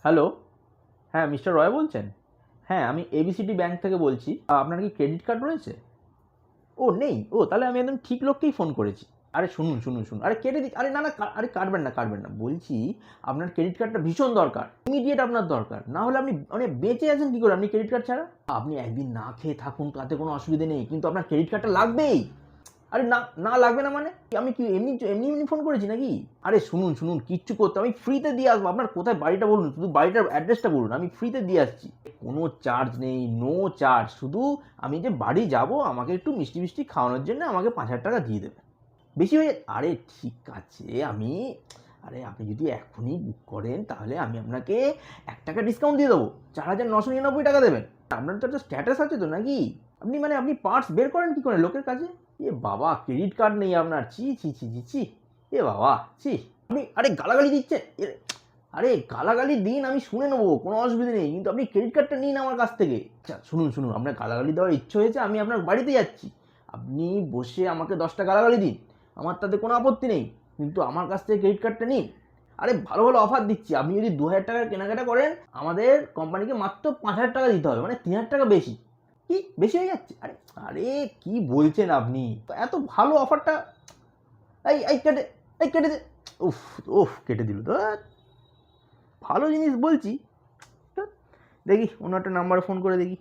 Hello, হ্যাঁ mister রয় বলছেন? হ্যাঁ, আমি এবিসিডি ব্যাংক থেকে বলছি। আপনার কি ক্রেডিট কার্ড রয়েছে? ও নেই? ও তাহলে আমি একদম ঠিক লোককেই ফোন করেছি। আরে শুনুন। আরে কেটে দি আরে না, না, আরে কাটবেন না। বলছি আপনার ক্রেডিট কার্ডটা ভীষণ দরকার। ইমিডিয়েট আপনার দরকার। না হলে আপনি মানে বেঁচে আছেন কি করে আপনি ক্রেডিট কার্ড ছাড়া? আপনি একদিন না খেয়ে থাকুন তাতে কোনো অসুবিধে নেই। কিন্তু আপনার ক্রেডিট কার্ডটা লাগবেই। আরে না, না লাগবে না মানে? আমি কি এমনি ফোন করেছি নাকি? আরে শুনুন কিচ্ছু করতে আমি ফ্রিতে দিয়ে আসবো। আপনার কোথায় বাড়িটা বলুন, শুধু বাড়িটার অ্যাড্রেসটা বলুন, আমি ফ্রিতে দিয়ে আসছি। কোনো চার্জ নেই, নো চার্জ। শুধু আমি যে বাড়ি যাব আমাকে একটু মিষ্টি খাওয়ানোর জন্য আমাকে 5,000 টাকা দিয়ে দেবেন। বেশি হয়ে আরে ঠিক আছে আমি আরে আপনি যদি এখনই বুক করেন তাহলে আমি আপনাকে 1 টাকা ডিসকাউন্ট দিয়ে দেবো, 4,999 টাকা দেবেন। আপনার তো একটা স্ট্যাটাস আছে তো নাকি? আপনি পার্টস বের করেন কি করে লোকের কাছে? এ বাবা, ক্রেডিট কার্ড নেই আপনার? ছি। এ বাবা, ছি। আপনি আরে গালাগালি দিচ্ছেন আরে গালাগালি দিন, আমি শুনে নেবো, কোনো অসুবিধা নেই, কিন্তু আপনি ক্রেডিট কার্ডটা নিন আমার কাছ থেকে। আচ্ছা শুনুন আপনার গালাগালি দেওয়ার ইচ্ছে হয়েছে, আমি আপনার বাড়িতে যাচ্ছি। আপনি বসে আমাকে 10টা গালাগালি দিন, আমার তাতে কোনো আপত্তি নেই, কিন্তু আমার কাছ থেকে ক্রেডিট কার্ডটা নিন। আরে ভালো অফার দিচ্ছি, আপনি যদি 2,000 টাকার কেনাকাটা করেন আমাদের কোম্পানিকে মাত্র 5,000 টাকা দিতে হবে, মানে 3,000 টাকা বেশি। কি বেশি হয়ে যাচ্ছে? আরে আরে কি বলছেন আপনি? এত ভালো অফারটা এই এই কেটে এই কেটে দে। উফ উফ কেটে দিল তো। ভালো জিনিস বলছি। দেখি অন্য একটা নাম্বারে ফোন করে দেখি।